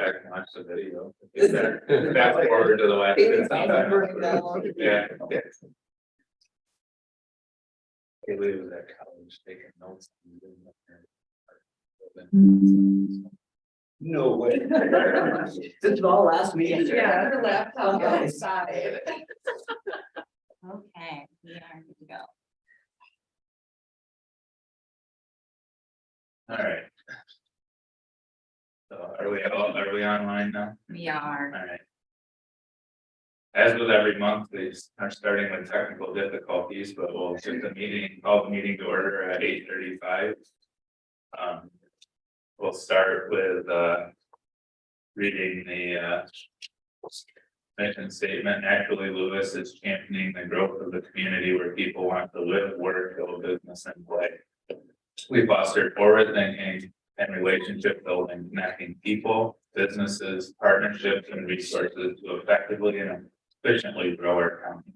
back and watch the video. Fast forward to the last. It sounds like burning that long. Yeah. Haley was at college taking notes. No way. This is all last meeting. Yeah, her laptop Okay. outside. Okay, we are good to go. All right. So are we online now? We are. All right. As with every month, we are starting with technical difficulties, but we'll get call the meeting to order at 8:35. We'll start with reading the mission statement. Naturally, Lewis is championing the growth of the community where people want to live, work, build business, and play. We foster forward thinking and relationship building, connecting people, businesses, partnerships, and resources to effectively and efficiently grow our county.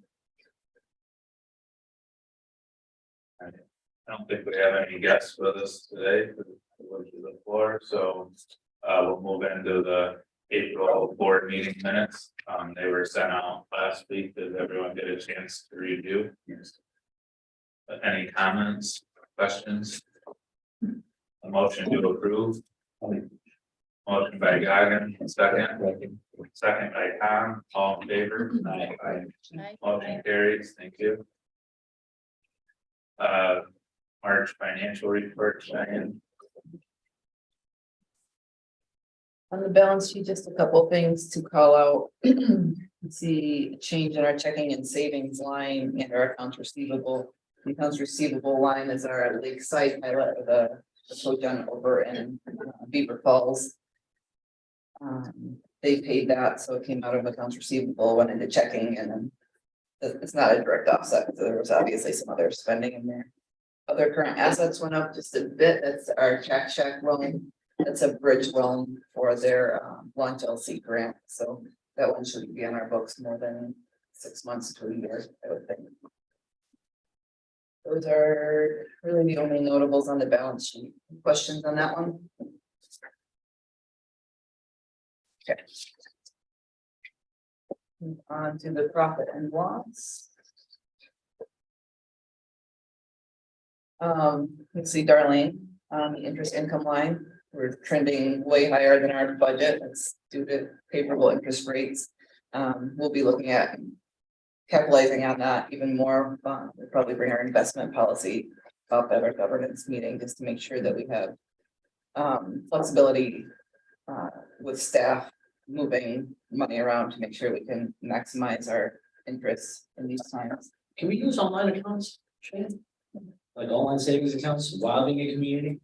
I don't think we have any guests with us today to the floor, so we'll move into the April board meeting minutes. They were sent out last week. Did everyone get a chance to review? Yes. Any comments, questions? A motion to approve. Motion by Goggin, second by Tom, all in favor? Aye. Motion carries, thank you. March financial report, Cheyenne. On the balance sheet, just a couple things to call out. See a change in our checking and savings line and our accounts receivable. The accounts receivable line is our Lakeside pilot of the Sojourn over in Beaver Falls. They paid that, so it came out of accounts receivable, went into checking, and then it's not a direct offset, because there was obviously some other spending in there. Other current assets went up just a bit. That's our check loan. That's a bridge loan for their launch LC grant, so that one shouldn't be on our books more than 6 months to a year, I would think. Those are really the only notables on the balance sheet. Questions on that one? Okay. Move on to the profit and loss. Let's see, Darlene, on the interest income line, we're trending way higher than our budget. It's due to favorable interest rates. We'll be looking at capitalizing on that even more. We'll probably bring our investment policy up at our governance meeting just to make sure that we have flexibility with staff moving money around to make sure we can maximize our interests in these times. Can we use online accounts, Shane? Like online savings accounts while being a community?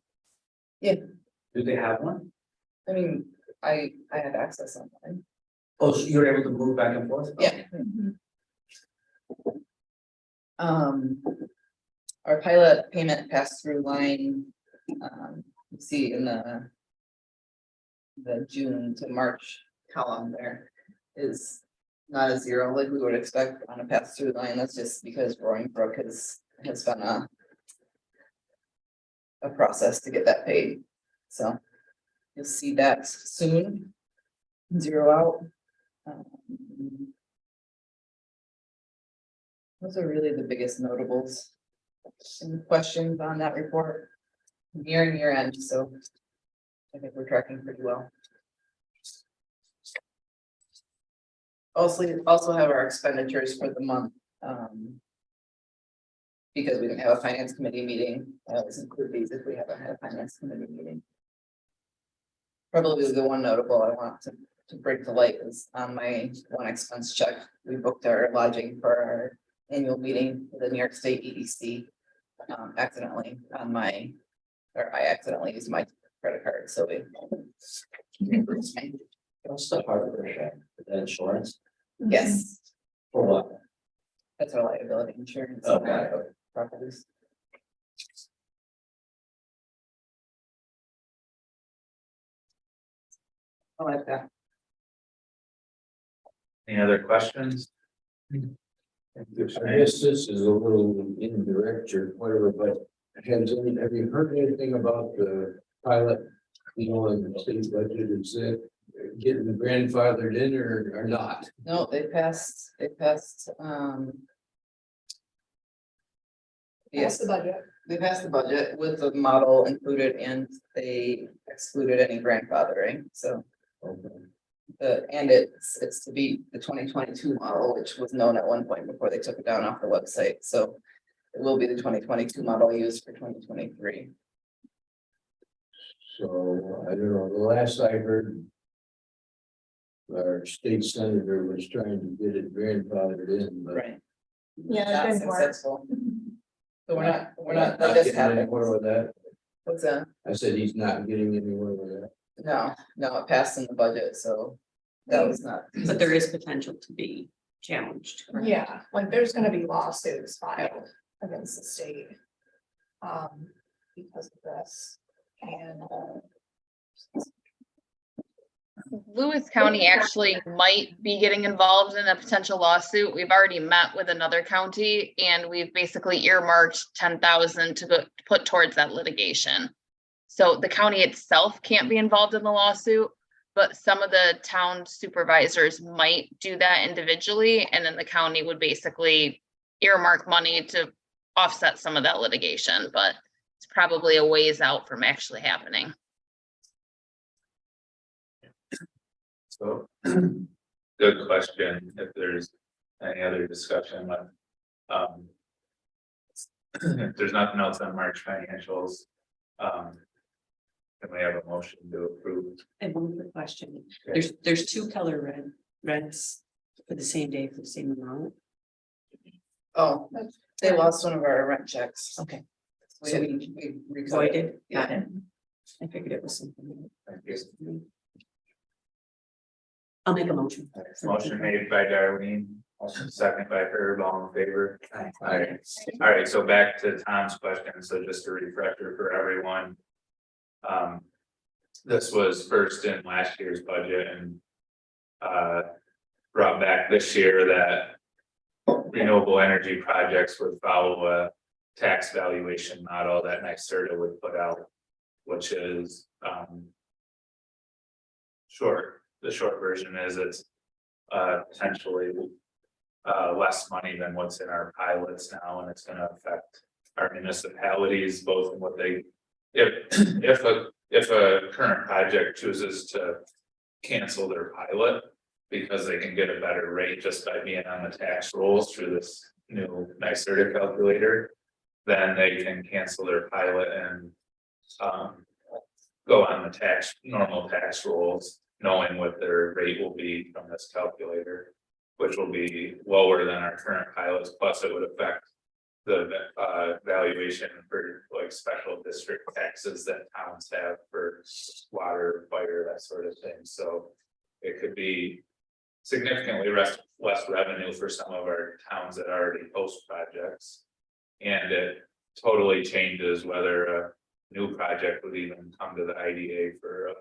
Yeah. Do they have one? I mean, I have access online. Oh, so you're able to move back and forth? Yeah. Our pilot payment pass-through line, you see in the June to March column there is not a zero like we would expect on a pass-through line. That's just because Roaring Brook has been a process to get that paid. So you'll see that soon, zero out. Those are really the biggest notables. Any questions on that report? Nearing year end, so I think we're tracking pretty well. Also have our expenditures for the month. Because we didn't have a finance committee meeting, I always include these if we haven't had a finance committee meeting. Probably the one notable I want to bring to light is on my one expense check. We booked our lodging for our annual meeting for the New York State EDC accidentally on I accidentally used my credit card, so we reimbursed me. What's the hardware, the insurance? Yes, For what? that's our liability insurance. Okay. Properties. I like that. Any other questions? I guess this is a little indirect or whatever, but have you heard anything about the pilot? You know, in the state budget, is it getting grandfathered in or not? No, they passed, yes, the budget. they passed the budget with the model included and they excluded any grandfathering, so. And it's to be the 2022 model, which was known at one point before they took it down off the website, so. It will be the 2022 model used for 2023. So, I don't know, the last I heard. Our state senator was trying to get it grandfathered in, but. Right. Yeah, Not it didn't work. successful. So we're not, Not that just getting happened. anywhere with that. What's that? I said he's not getting anywhere with that. No, it passed in the budget, so that was not. But there is potential to be challenged. correct? Yeah, like there's gonna be lawsuits filed against the state. Because of this and. Lewis County actually might be getting involved in a potential lawsuit. We've already met with another county and we've basically earmarked 10,000 to go put towards that litigation. So the county itself can't be involved in the lawsuit, but some of the town supervisors might do that individually, and then the county would basically earmark money to offset some of that litigation, but it's probably a ways out from actually happening. So, good question, if there's any other discussion, but, if there's nothing else on March financials, can we have a motion to approve? And one quick question, Okay. there's two color reds for the same day for the same amount. Oh, they lost one of our rent checks. Okay. We Voided, got Yeah. it. I figured it was something. Thank you. I'll make a motion. Motion made by Darlene, second by Herb, all in favor. Aye. All right, so back to Tom's question, so just a refresher for everyone. This was first in last year's budget and brought back this year that renewable energy projects would follow a tax valuation model that NYSERDA would put out, which is the short version is it's potentially less money than what's in our pilots now, and it's gonna affect our municipalities, both in what they, if a current project chooses to cancel their pilot because they can get a better rate just by being on the tax rolls through this new NYSERDA calculator, then they can cancel their pilot and go on the normal tax rolls, knowing what their rate will be from this calculator, which will be lower than our current pilots, plus it would affect the valuation for like special district taxes that towns have for water, fire, that sort of thing. So it could be significantly less revenue for some of our towns that already host projects. And it totally changes whether a new project would even come to the IDA for a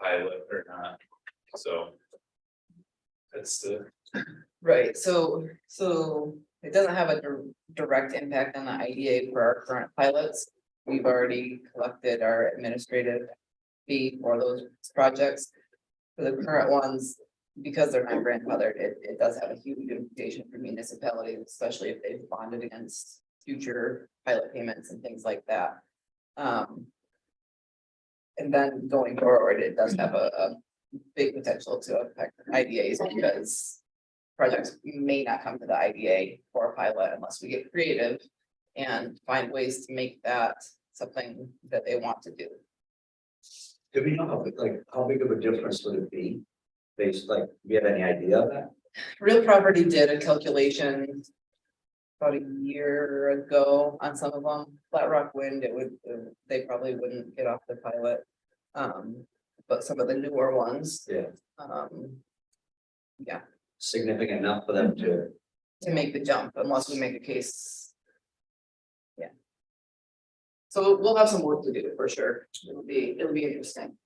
pilot or not. So that's the. Right, so it doesn't have a direct impact on the IDA for our current pilots. We've already collected our administrative fee for those projects. For the current ones, because they're not grandfathered, it does have a huge implication for municipalities, especially if they've bonded against future pilot payments and things like that. And then going forward, it does have a big potential to affect IDAs because projects may not come to the IDA for a pilot unless we get creative and find ways to make that something that they want to do. Do we know how big of a difference would it be? Based, do you have any idea of that? Real Property did a calculation about a year ago on some of them. Flat Rock Wind, they probably wouldn't get off the pilot. But some of the newer ones, Yeah. Significant enough for them to. make the jump unless we make a case. Yeah. So we'll have some work to do for sure. It'll be interesting.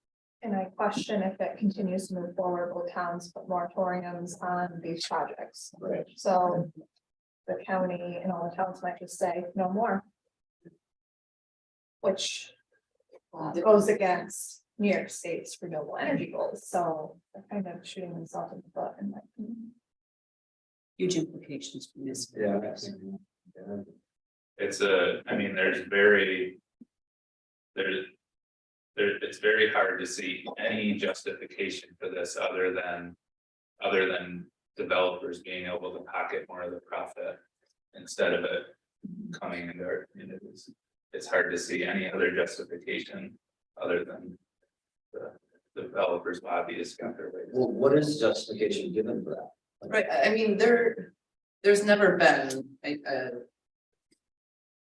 And I question if it continues to move forward, will towns put moratoriums on these projects? Right. So the county and all the towns might just say no more. Which goes against New York State's renewable energy goals, so they're kind of shooting themselves in the foot in my opinion. Huge implications for this. Yeah. I think, yeah. It's I mean, it's very hard to see any justification for this other than developers being able to pocket more of the profit instead of it coming into our communities. It's hard to see any other justification other than the developers lobbyists got their way. Well, what is justification given for that? Right, I mean, there's never been a.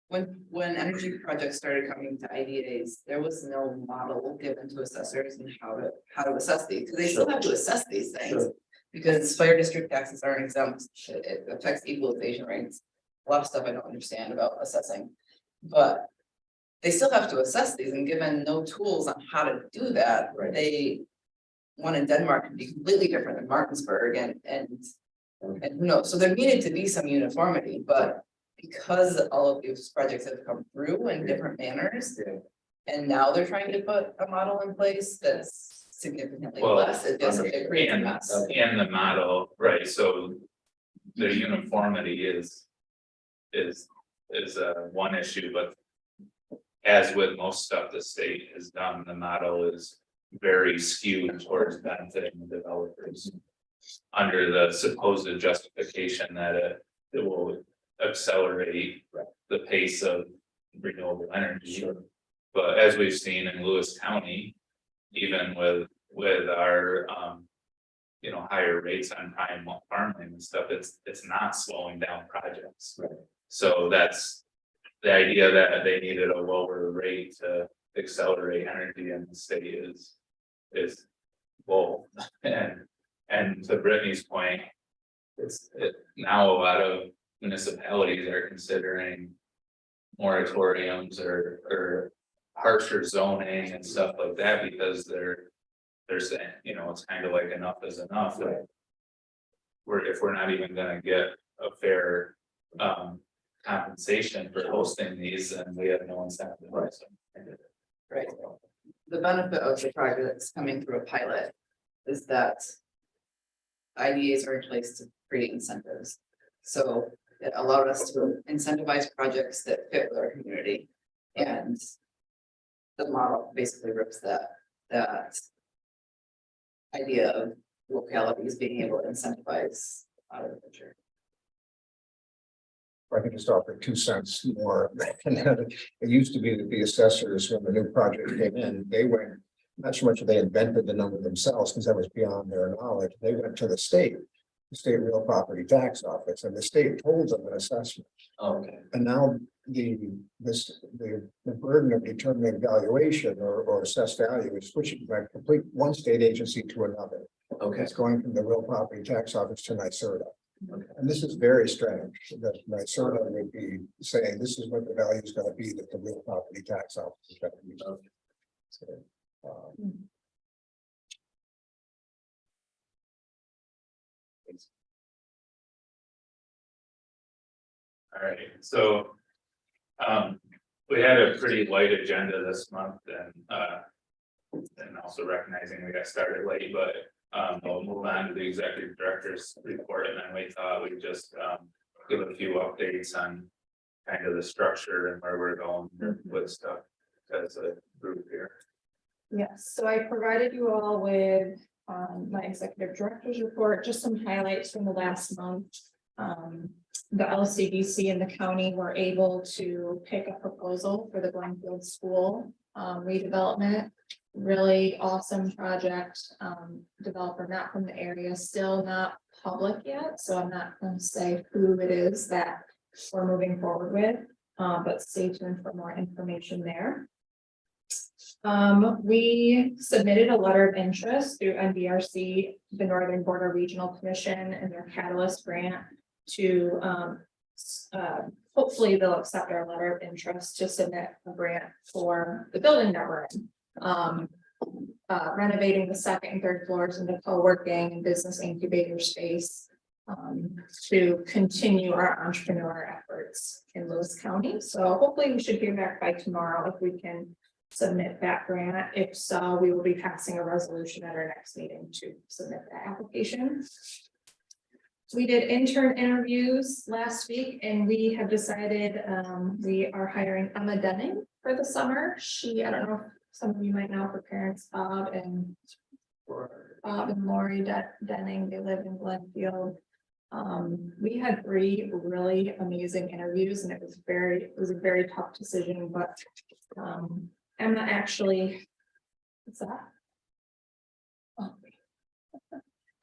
When energy projects started coming to IDAs, there was no model given to assessors and how to assess these, because they still have to assess these things. Sure. Because fire district taxes aren't exempt, it affects equalization rates, a lot of stuff I don't understand about assessing. But they still have to assess these, and given no tools on how to do that, Right. they. One in Denmark can be completely different than Martinsburg and who knows, so there needed to be some uniformity, but. Because all of these projects have come through in different manners. Yeah. And now they're trying to put a model in place that's significantly Well, less, it creates a mess. And the model, right, so the uniformity is one issue, but as with most stuff the state has done, the model is very skewed towards benefiting the developers under the supposed justification that it will accelerate the pace of renewable energy. But as we've seen in Lewis County, even with our higher rates on prime farmland and stuff, it's not slowing down projects. Right. So that's the idea that they needed a lower rate to accelerate energy in the state is bull. And to Brittany's point, now a lot of municipalities are considering moratoriums or harsher zoning and stuff like that, because they're saying, it's kind of like enough is enough. Right. If we're not even gonna get a fair compensation for hosting these, then we have no incentive. Right. Right. The benefit of the projects coming through a pilot is that. IDAs are in place to create incentives. So it allowed us to incentivize projects that fit with our community. And the model basically rips that idea of localities being able to incentivize out of the picture. I can just offer 2 cents more. It used to be that the assessors, when the new project came in, they went, not so much that they invented the number themselves, because that was beyond their knowledge. They went to the state real property tax office, and the state told them an assessment. Okay. And now the burden of determining valuation or assessed value is switching by complete one state agency to another. Okay. It's going from the real property tax office to NYSERDA. Okay. And this is very strange, that NYSERDA would be saying this is what the value is going to be that the real property tax office is going to use. So, All right, so. We had a pretty light agenda this month and also recognizing we got started late, but we'll move on to the executive director's report, and then we thought we'd just give a few updates on kind of the structure and where we're going with stuff as a group here. Yes, so I provided you all with my executive director's report, just some highlights from the last month. The LCDC and the county were able to pick a proposal for the Glenfield School redevelopment. Really awesome project, developer not from the area, still not public yet, so I'm not going to say who it is that we're moving forward with, but stay tuned for more information there. We submitted a letter of interest through NBRC, the Northern Border Regional Commission, and their Catalyst grant to hopefully they'll accept our letter of interest to submit a grant for the building that we're in. Renovating the second and third floors into co-working and business incubator space to continue our entrepreneur efforts in Lewis County. So hopefully we should hear back by tomorrow if we can submit that grant. If so, we will be passing a resolution at our next meeting to submit that application. We did intern interviews last week and we have decided we are hiring Emma Denning for the summer. I don't know if some of you might know her parents, Bob and Lori Denning. They live in Glenfield. We had 3 really amazing interviews and it was a very tough decision, but Emma actually, what's that? Oh.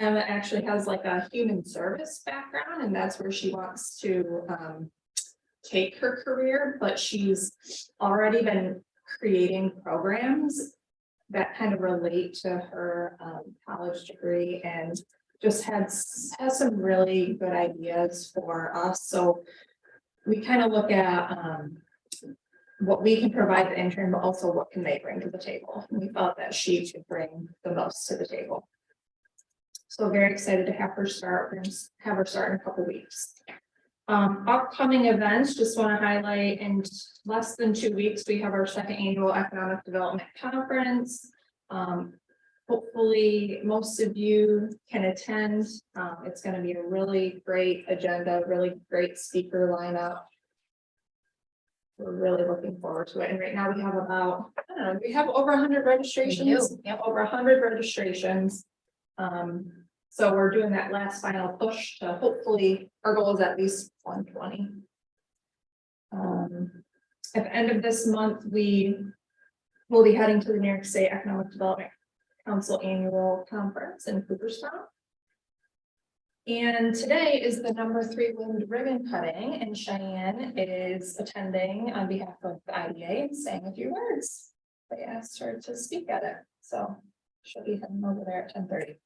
Emma actually has like a human service background and that's where she wants to take her career, but she's already been creating programs that kind of relate to her college degree and just has some really good ideas for us. So we kind of look at what we can provide the intern, but also what can they bring to the table. And we felt that she could bring the most to the table. So very excited to have her start. We're going to have her start in a couple weeks. Upcoming events, just want to highlight in less than 2 weeks, we have our 2nd annual Economic Development Conference. Hopefully most of you can attend. It's going to be a really great agenda, really great speaker lineup. We're really looking forward to it. And right now we have about, I don't know, we have over 100 registrations. Yep, over 100 registrations. So we're doing that last final push to hopefully, our goal is at least 120. At the end of this month, we will be heading to the New York State Economic Development Council Annual Conference in Cooperstown. And today is the #3 wind ribbon cutting, and Cheyenne is attending on behalf of the IDA and saying a few words. They asked her to speak at it, so she'll be heading over there at 10:30.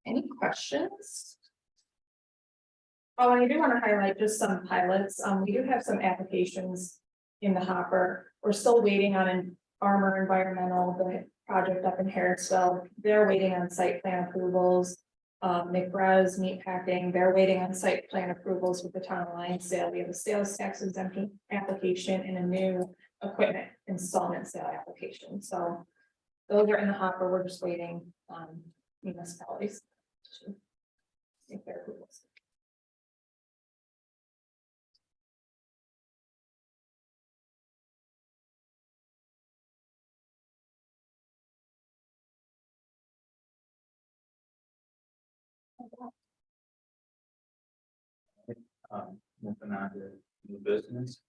Any questions? Oh, and I do want to highlight just some pilots. We do have some applications in the hopper. We're still waiting on an Armor Environmental, the project up in Harrisville. They're waiting on site plan approvals. McBrez Meatpacking, they're waiting on site plan approvals with the town alliance sale. We have a sales tax exemption application and a new equipment installment sale application. So those are in the hopper. We're just waiting on municipalities to make their approvals. Moving on to new business.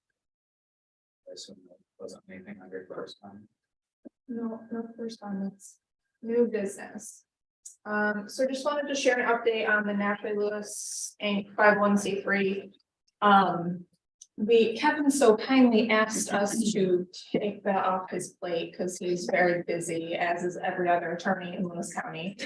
I assume there wasn't anything under first time. No first on this new business. So just wanted to share an update on the Nashville Lewis Inc. 501c3. Kevin so kindly asked us to take that off his plate because he's very busy, as is every other attorney in Lewis County.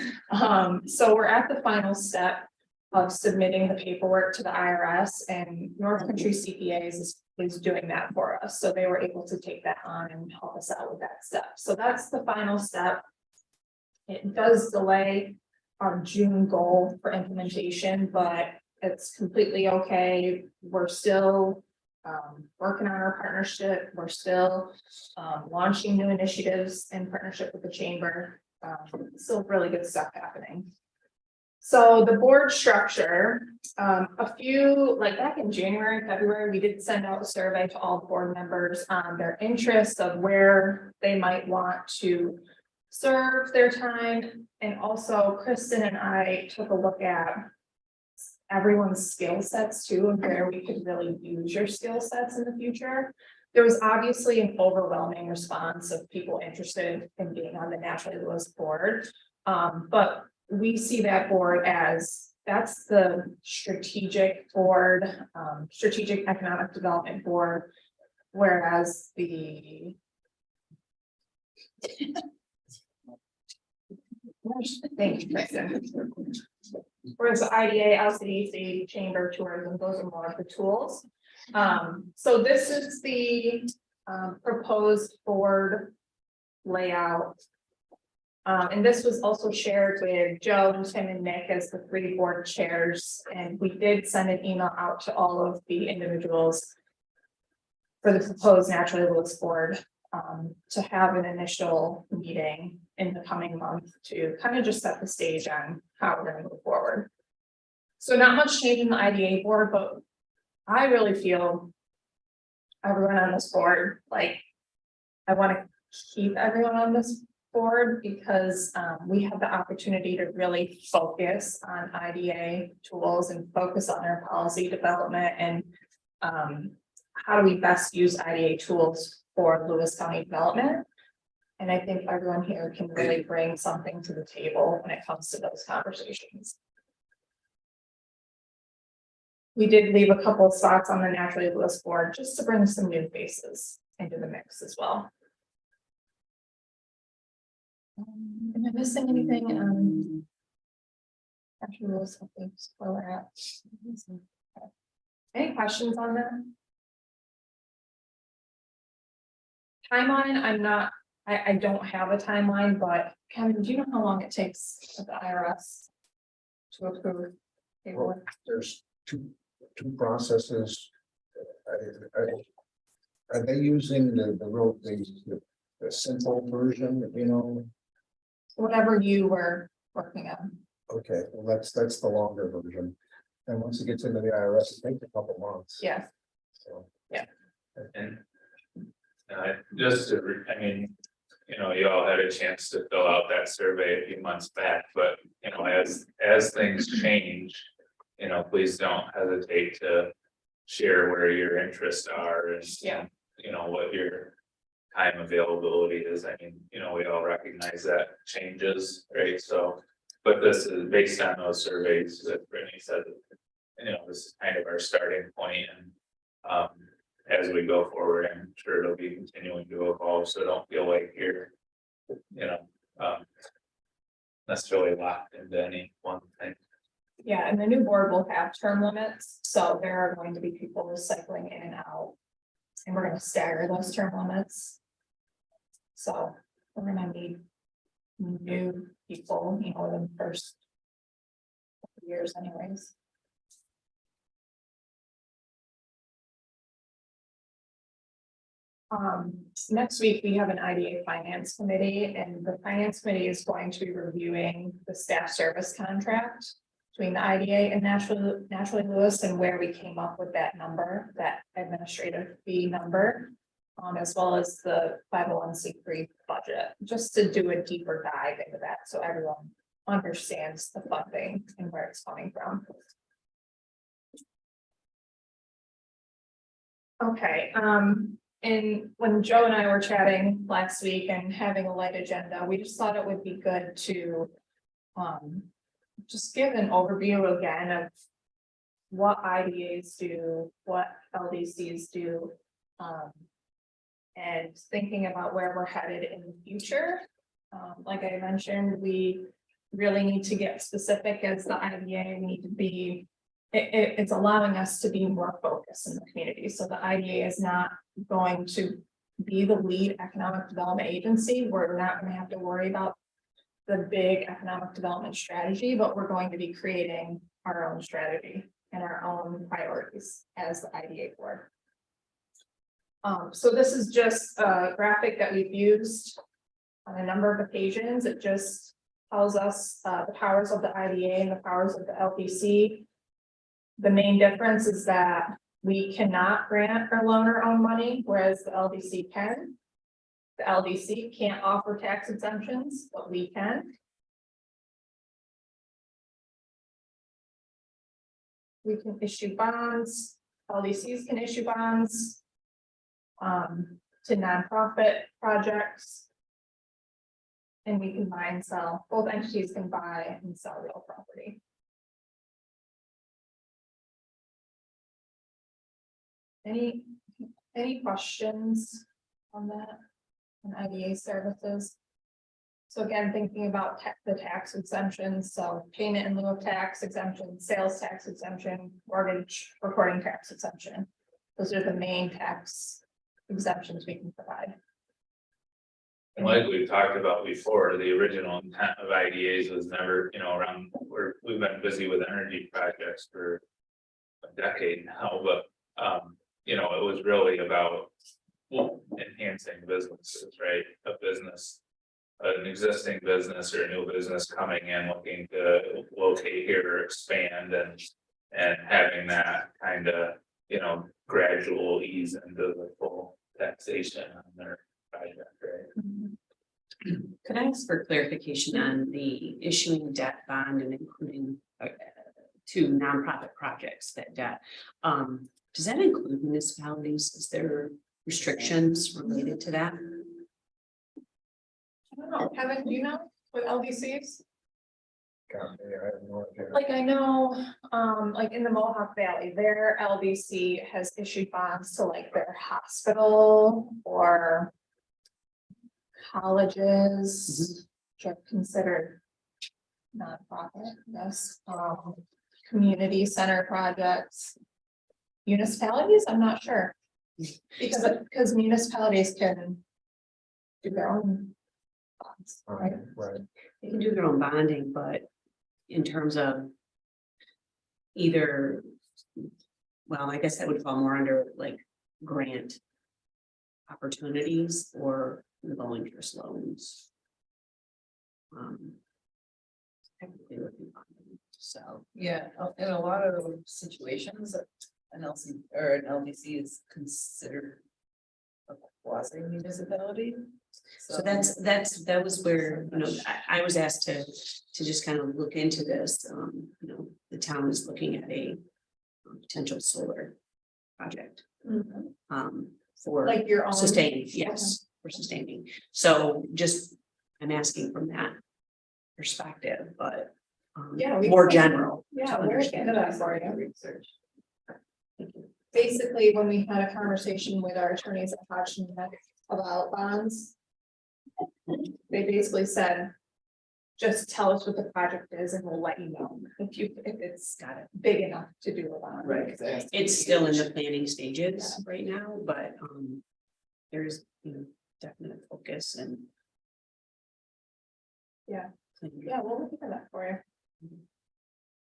So we're at the final step of submitting the paperwork to the IRS, and North Country CPAs is doing that for us. So they were able to take that on and help us out with that step. So that's the final step. It does delay our June goal for implementation, but it's completely okay. We're still working on our partnership. We're still launching new initiatives in partnership with the chamber. Still really good stuff happening. So the board structure, back in January, February, we did send out a survey to all board members on their interests of where they might want to serve their time. And also Kristen and I took a look at everyone's skill sets too, and where we could really use your skill sets in the future. There was obviously an overwhelming response of people interested in being on the Nashville Lewis board. But we see that board as that's the strategic board, strategic economic development board, whereas the thank you, Kristen. Whereas the IDA, LCDC, Chamber, Tourism, those are more of the tools. So this is the proposed board layout. And this was also shared with Joe, Tim, and Nick as the 3 board chairs. And we did send an email out to all of the individuals for the proposed Naturally Lewis board, to have an initial meeting in the coming month to kind of just set the stage on how we're gonna move forward. So not much change in the IDA board, but I really feel everyone on this board, like, I want to keep everyone on this board because we have the opportunity to really focus on IDA tools and focus on our policy development and how do we best use IDA tools for Lewis County development. And I think everyone here can really bring something to the table when it comes to those conversations. We did leave a couple of spots on the Naturally Lewis board just to bring some new faces into the mix as well. Am I missing anything? Naturally Lewis, I think, is where we're at. Any questions on that? Timeline, I don't have a timeline, but Kevin, do you know how long it takes for the IRS to approve paperwork? There's two processes. Are they using the simple version, you know? Whatever you were working on. Okay, well, that's the longer version. And once it gets into the IRS, it takes a couple months. Yeah, So, And just to, I mean, you know, you all had a chance to fill out that survey a few months back, but, you know, as things change, you know, please don't hesitate to share where your interests are and, Yeah. you know, what your time availability is. I mean, you know, we all recognize that changes, right? So, but this is based on those surveys that Brittany said, you know, this is kind of our starting point and, as we go forward, I'm sure it'll be continuing to evolve, so don't feel like you're, you know, necessarily locked into any one thing. yeah, and the new board will have term limits, so there are going to be people recycling in and out. And we're gonna stagger those term limits. So we're gonna need new people, you know, within the first couple years anyways. Next week, we have an IDA finance committee, and the finance committee is going to be reviewing the staff service contract between the IDA and Naturally Lewis, and where we came up with that number, that administrative fee number, as well as the 501c3 budget, just to do a deeper dive into that, so everyone understands the funding and where it's coming from. Okay, and when Joe and I were chatting last week and having a light agenda, we just thought it would be good to just give an overview again of what IDAs do, what LDCs do, and thinking about where we're headed in the future. Like I mentioned, we really need to get specific as the IDA. We need to be, it's allowing us to be more focused in the community. So the IDA is not going to be the lead economic development agency. We're not going to have to worry about the big economic development strategy, but we're going to be creating our own strategy and our own priorities as the IDA board. So this is just a graphic that we've used on a number of occasions. It just tells us the powers of the IDA and the powers of the LDC. The main difference is that we cannot grant or loan our own money, whereas the LDC can. The LDC can't offer tax exemptions, but we can. We can issue bonds, LDCs can issue bonds to nonprofit projects. And we can buy and sell, both entities can buy and sell real property. Any questions on that? On IDA services? So again, thinking about the tax exemptions, so payment in lieu of tax exemption, sales tax exemption, mortgage recording tax exemption. Those are the main tax exemptions we can provide. And like we've talked about before, the original intent of IDAs was never, you know, we've been busy with energy projects for a decade now, but you know, it was really about. Well, enhancing businesses, right? A business. An existing business or a new business coming in looking to locate here or expand and. And having that kind of, you know, gradual ease into the full taxation on their project, right? Could I ask for clarification on the issuing debt bond and including to nonprofit projects that debt? Does that include municipalities? Is there restrictions related to that? I don't know, Kevin, do you know with LDCs? God, yeah, I have no idea. Like I know, like in the Mohawk Valley, their LDC has issued bonds to like their hospital or. Colleges, which are considered. Nonprofit, yes, community center projects. Municipalities, I'm not sure. Because municipalities can. Do their own. Bonds, right? Right, They can do their own bonding, but in terms of either, well, I guess that would fall more under like grant opportunities or low interest loans. Technically would be bonding, so. Yeah, in a lot of situations, an LC or an LDC is considered a quasi municipality. So that was where, you know, I was asked to just kind of look into this, you know, the town is looking at a potential solar project. For Like your own. sustaining, yes, for sustaining, so just, I'm asking from that perspective, but. Yeah, More general. Yeah, to we're understand. into that for you. Research. Basically, when we had a conversation with our attorneys at Hodgson about bonds. They basically said. Just tell us what the project is and we'll let you know if it's got it big enough to do a bond. Right. It's still in the planning stages right now, but there's, you know, definite focus and. Yeah. Yeah, we'll look at that for you.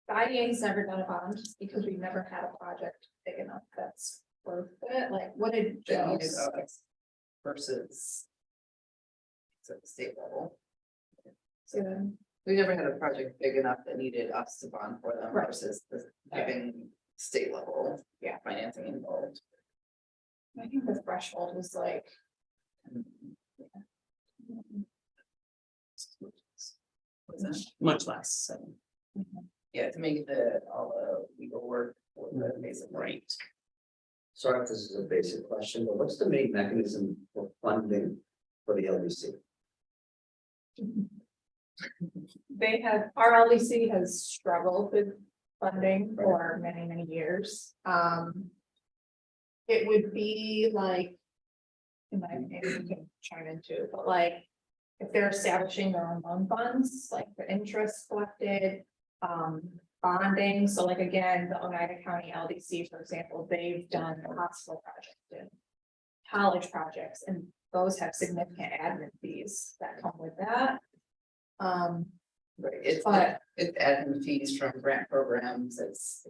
The IDA's never done a bond because we've never had a project big enough that's worth it. Like, what did Joe? Versus. It's at the state level. say then? We never had a project big enough that needed us to bond for them Right. versus the having state level. Yeah. Financing involved. I think the threshold was like. Much less, so, Yeah, to make all the legal work for the basic. right. Sorry if this is a basic question, but what's the main mechanism for funding for the LDC? They have, our LDC has struggled with funding for many, many years. It would be like. In my opinion, you can chime in too, but like, if they're establishing their own loan funds, like the interest collected. Bonding, so like again, the Oneida County LDC, for example, they've done a hospital project and. College projects, and those have significant admin fees that come with that. Right, it's But- it's admin fees from grant programs, it's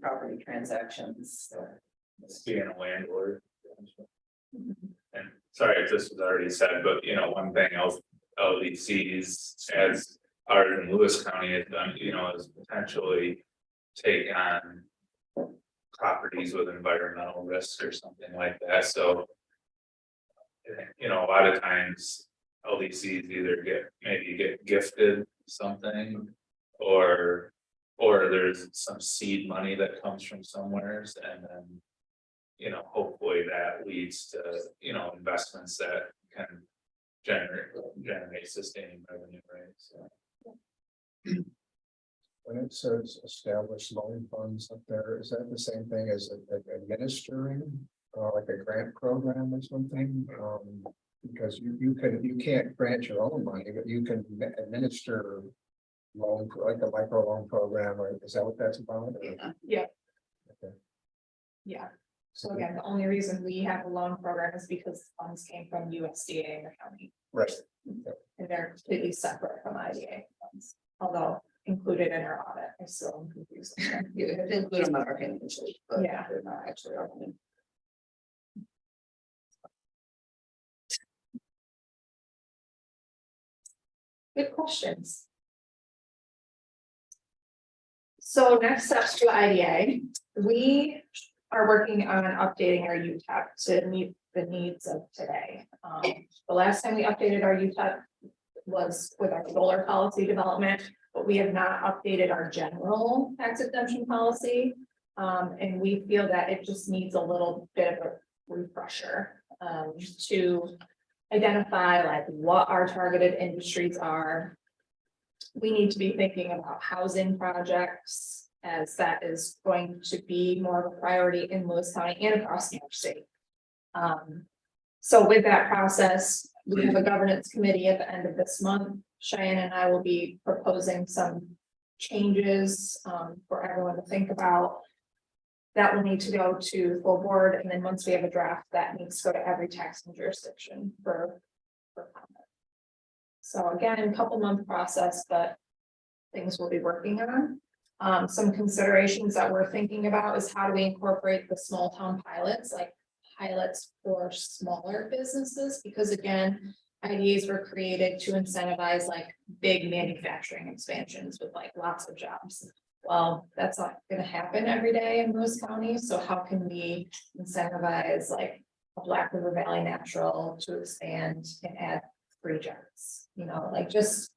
property transactions. Being a landlord. And sorry if this was already said, but you know, one thing else, LDCs as ours in Lewis County has done, you know, is potentially take on. Properties with environmental risk or something like that, so. You know, a lot of times LDCs either get gifted something or. Or there's some seed money that comes from somewheres and then. You know, hopefully that leads to, you know, investments that can generate sustaining revenue, right, so. when it says establish loan funds up there, is that the same thing as administering? Like a grant program or something, because you can't grant your own money, but you can administer. Loan, like a micro loan program, or is that what that's about? Or- Yeah. Okay. Yeah, so again, the only reason we have a loan program is because funds came from USDA in the county. Right, And they're completely separate from IDA funds, although included in our audit, I still am confused. You have to include them on our financials, but Yeah. they're not actually our money. Good questions. So next steps to IDA, we are working on updating our UTEP to meet the needs of today. The last time we updated our UTEP was with our solar policy development, but we have not updated our general tax exemption policy. And we feel that it just needs a little bit of a refresher, to identify like what our targeted industries are. We need to be thinking about housing projects, as that is going to be more of a priority in Lewis County and across New York State. So with that process, we have a governance committee at the end of this month. Cheyenne and I will be proposing some changes for everyone to think about. That will need to go to full board, and then once we have a draft, that needs to go to every taxing jurisdiction for comment. So again, a couple month process, but things we'll be working on. Some considerations that we're thinking about is how do we incorporate the small town pilots, like pilots for smaller businesses, because again, IDAs were created to incentivize like big manufacturing expansions with like lots of jobs. Well, that's not gonna happen every day in Lewis County, so how can we incentivize like a Black River Valley Natural to expand and add 3 jobs? You know, like just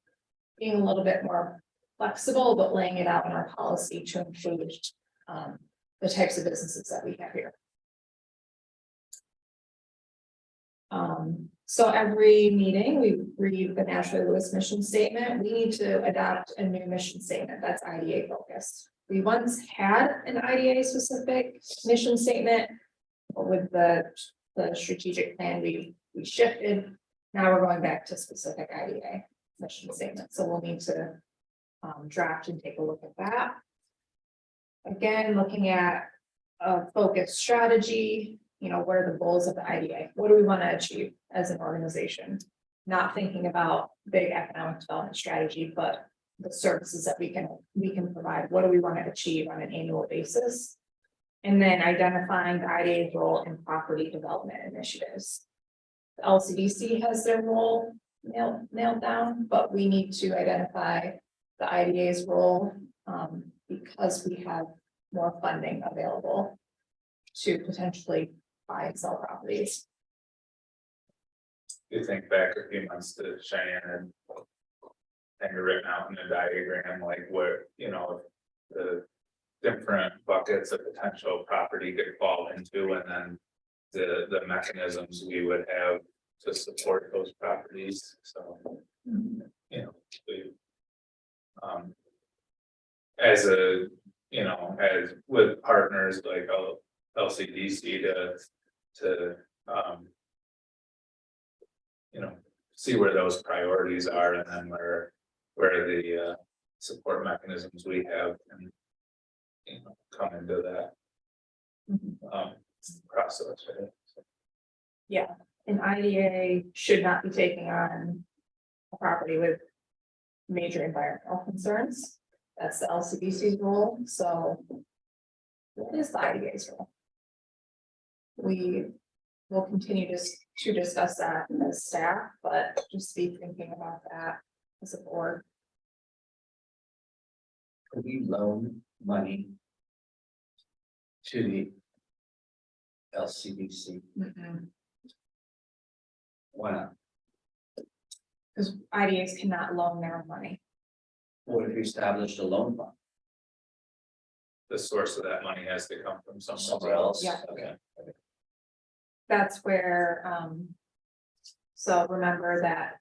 being a little bit more flexible, but laying it out in our policy to include the types of businesses that we have here. So every meeting, we read the Nashua Lewis mission statement. We need to adopt a new mission statement that's IDA focused. We once had an IDA specific mission statement, but with the strategic plan, we shifted. Now we're going back to specific IDA mission statement. So we'll need to draft and take a look at that. Again, looking at a focused strategy. You know, what are the goals of the IDA? What do we want to achieve as an organization? Not thinking about big economic development strategy, but the services that we can provide. What do we want to achieve on an annual basis? And then identifying the IDA's role in property development initiatives. The LCDC has their role nailed down, but we need to identify the IDA's role because we have more funding available to potentially buy and sell properties. You think back a few months to Cheyenne and kind of written out in a diagram, like where, you know, the different buckets of potential property could fall into, and then the mechanisms we would have to support those properties. So, you know, we, as a, you know, as with partners like LCDC to you know, see where those priorities are, and then where the support mechanisms we have and, you know, come into that process. Right? So. Yeah, an IDA should not be taking on a property with major environmental concerns. That's the LCDC's role. So what is the IDA's role? We will continue to discuss that as staff, but just be thinking about that as a board. Could we loan money to the LCDC? Why not? Because IDAs cannot loan their own money. What if we established a loan fund The source of that money has to come from somewhere else? Yeah. Okay. That's where, so remember that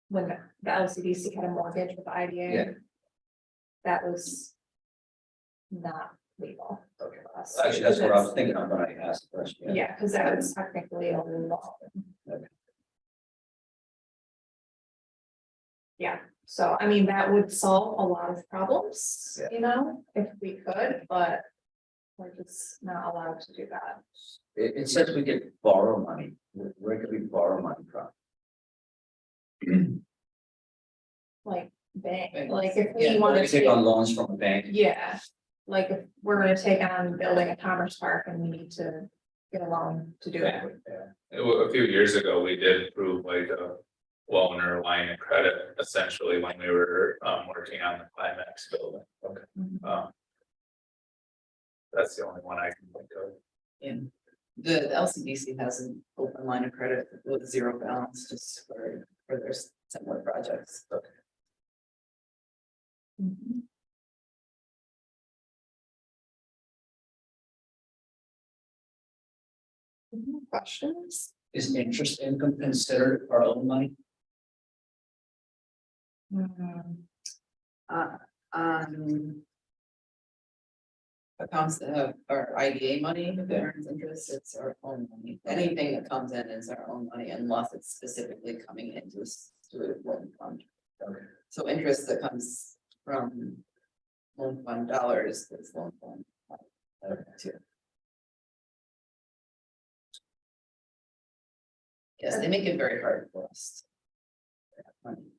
when the LCDC had a mortgage with the IDA, Yeah. that was not legal. Okay. for us. Actually, that's what I was Because thinking of when I asked the question. it's- Yeah, because that was technically a loan. Okay. Yeah, so I mean, that would solve a lot of problems, Yeah. you know, if we could, but we're just not allowed to do that. It says we could borrow money. Where could we borrow money from? Like bank, Banks. like if Yeah, we want We to take on loans from a bank. yeah, like if we're gonna take on building a commerce park and we need to get a loan to do it. Yeah, a few years ago, we did approve like a loan or line of credit essentially when we were working on the Climax building. Okay. That's the only one I can think of. And the LCDC has an open line of credit with zero balance just for their similar projects. Mhm. Mhm. Questions? Is interest income considered our own money? Mhm. Accounts that have our IDA money, if it earns interest, it's our own money. Anything that comes in is our own money unless it's specifically coming into to a loan fund. So interest that comes from loan fund dollars is loan fund. Too. Yes, they make it very hard for us. to have money.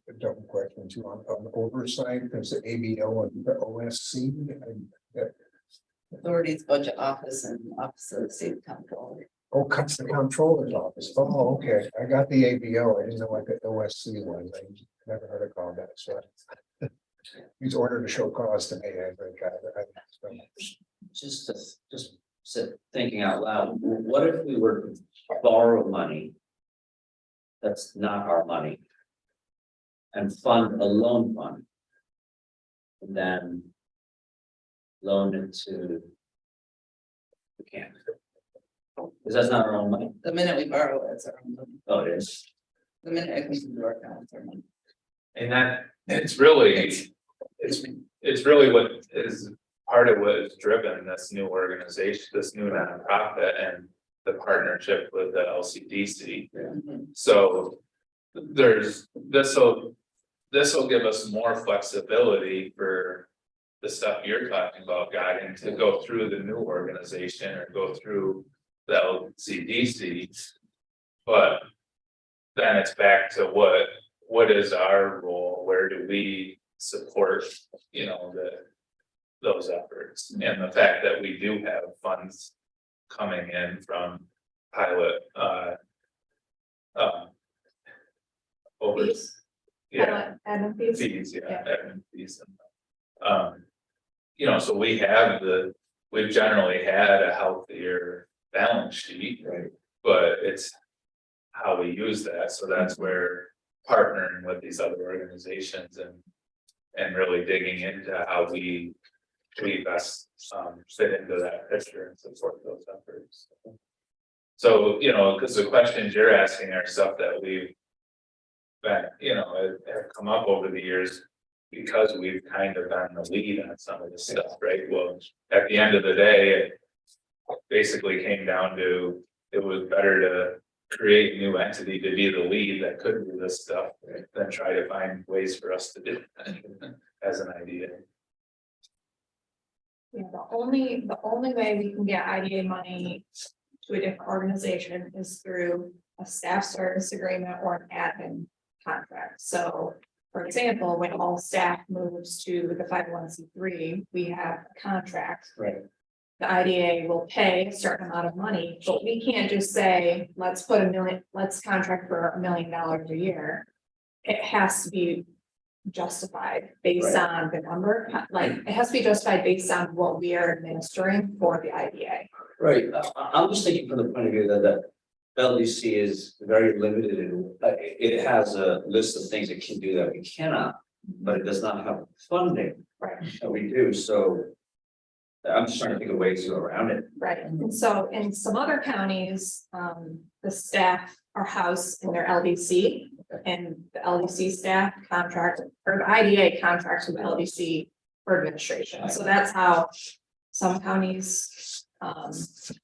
A double question too on oversight, there's the ABO and the OSC. Authorities Budget Office and Office of the State Comptroller. Oh, cuts the comptroller's office. Oh, okay. I got the ABO. I didn't know what the OSC was. I never heard it called that, so. He's ordered to show cause to me. Just thinking out loud, what if we were to borrow money? That's not our money. And fund a loan fund. And then. Loan it to. We can't. Because that's not our own money. The minute we borrow, it's our own money. Oh, it is. The minute it comes into our account, it's our money. And that, it's really what is part of what has driven this new organization, this new nonprofit and the partnership with the LCDC. Mhm. So there's, this'll give us more flexibility for the stuff you're talking about, guiding to go through the new organization or go through the LCDC. But then it's back to what is our role? Where do we support, those efforts? And the fact that we do have funds coming in from pilot, over, yeah, Admin fees? fees, Yeah. admin fees. So we've generally had a healthier balance sheet. Right. But it's how we use that, so that's where partnering with these other organizations and really digging into how we best fit into that picture and support those efforts. So, because the questions you're asking are stuff that we've been, have come up over the years because we've kind of been the lead on some of this stuff, right? Well, at the end of the day, it basically came down to, it was better to create a new entity to be the lead that could do this stuff than try to find ways for us to do it as an idea. Yeah, the only way we can get IDA money to a different organization is through a staff service agreement or an admin contract. So, for example, when all staff moves to the 501c3, we have a contract. Right. The IDA will pay a certain amount of money, but we can't just say, let's contract for $1 million a year. It has to be justified based Right. on the number, it has to be justified based on what we are administering for the IDA. Right, I'm just thinking from the point of view that LDC is very limited in, it has a list of things it can do that we cannot, but it does not have funding Right. that we do, so. I'm just trying to think of ways to go around it. Right, and so in some other counties, the staff are housed in their LDC. And the LDC staff contract, or the IDA contracts with LDC for administration, so that's how some counties, the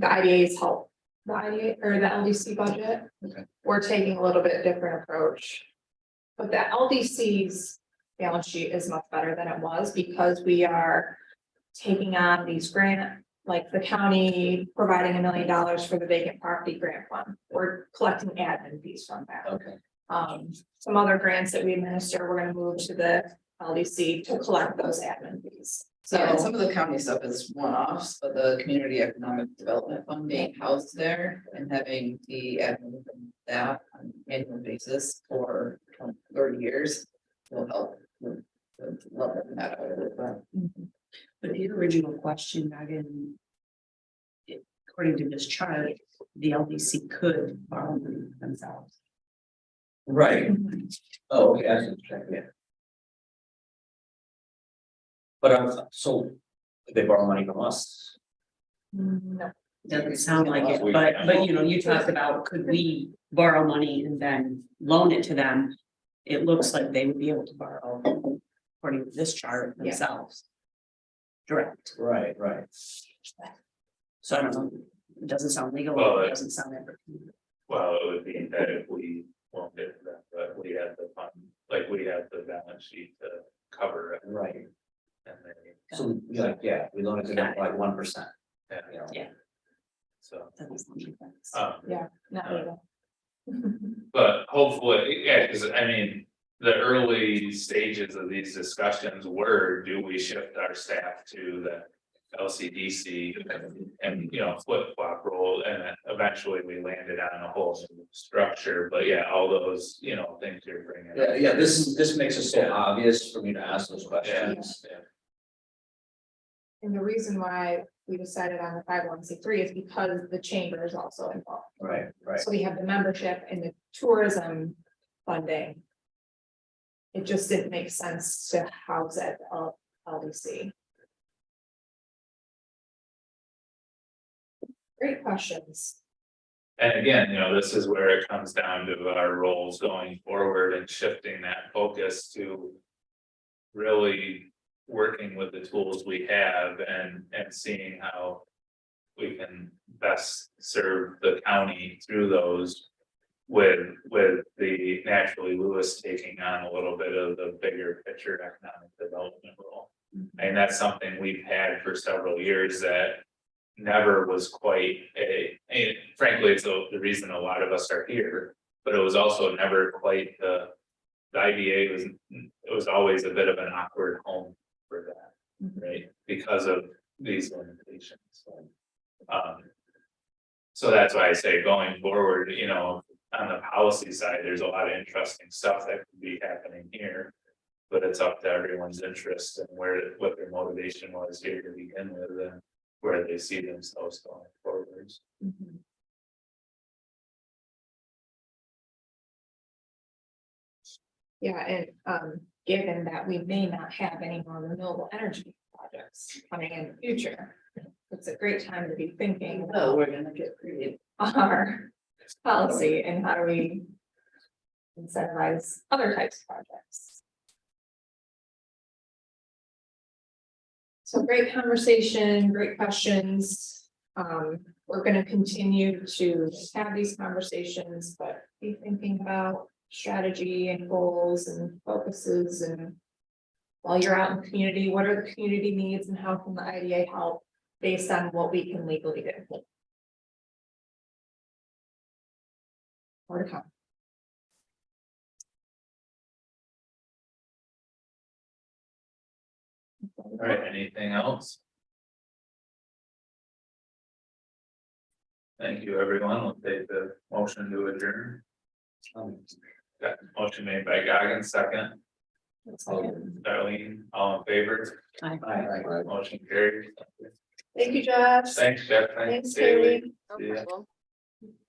IDA's help. The IDA or the LDC budget. Okay. We're taking a little bit different approach. But the LDC's balance sheet is much better than it was because we are taking on these like the county providing $1 million for the vacant property grant fund. We're collecting admin fees from that. Okay. Some other grants that we administer, we're gonna move to the LDC to collect those admin fees. Yeah, and So, some of the county stuff is one-offs, but the Community Economic Development Fund being housed there and having the admin from that on an annual basis for 30 years will help with leveling that out a little bit. But the original question, Megan. According to this chart, the LDC could borrow money themselves. Right. Oh, okay, I see what you're saying, yeah. But so if they borrow money from us, no, Doesn't sound like it, but you know, you talked about, could we borrow money and then loan it to them? It looks like they would be able to borrow, according to this chart, Yeah. themselves. Direct, right. so I don't know, it doesn't sound legal, Well, it doesn't sound ever. Well, it would be that if we won't get that, but we have the fund, like we have the balance sheet to cover it. Right. And then, So, yeah, we loan it to them like 1%, yeah, you know. Yeah. so, Doesn't sound like that's- yeah, not legal. but hopefully, yeah, because I mean. The early stages of these discussions were, do we shift our staff to the LCDC and, you know, flip-flop role, and then eventually we landed on a whole new structure, but yeah, all those, you know, things you're bringing. up. Yeah, this makes it so Yeah. obvious for me to ask those Yeah, questions. yeah. And the reason why we decided on the 501(c)(3) is because the chamber is also involved. Right. So we have the membership and the tourism funding. It just didn't make sense to house it at LDC. Great questions. And again, you know, this is where it comes down to our roles going forward and shifting that focus to. Really working with the tools we have and seeing how. We can best serve the county through those. With the naturally Lewis taking on a little bit of the bigger picture economic development role. And that's something we've had for several years that. Never was quite and frankly, it's the reason a lot of us are here, but it was also never quite the IDA was always a bit of an awkward home for that, right? Because of these limitations. So that's why I say going forward, you know, on the policy side, there's a lot of interesting stuff that could be happening here. But it's up to everyone's interest and what their motivation was here to begin with and where they see themselves going forwards. Yeah, and given that we may not have any more renewable energy projects coming in the future. It's a great time to be thinking Oh, about we're gonna get creative. our policy and how do we incentivize other types of projects. So great conversation, great questions. We're gonna continue to have these conversations, but be thinking about strategy and goals and focuses and while you're out in the community, what are the community needs and how can the IDA help based on what we can legally do? More to come. All right, anything else? Thank you, everyone. We'll take the motion to adjourn. Got a motion made by Goggins, second. Darlene, all in favor? Right. Motion carried. Thank you, Josh. Thanks, Jeff. Thanks, Haley. Haley. No See ya. problem.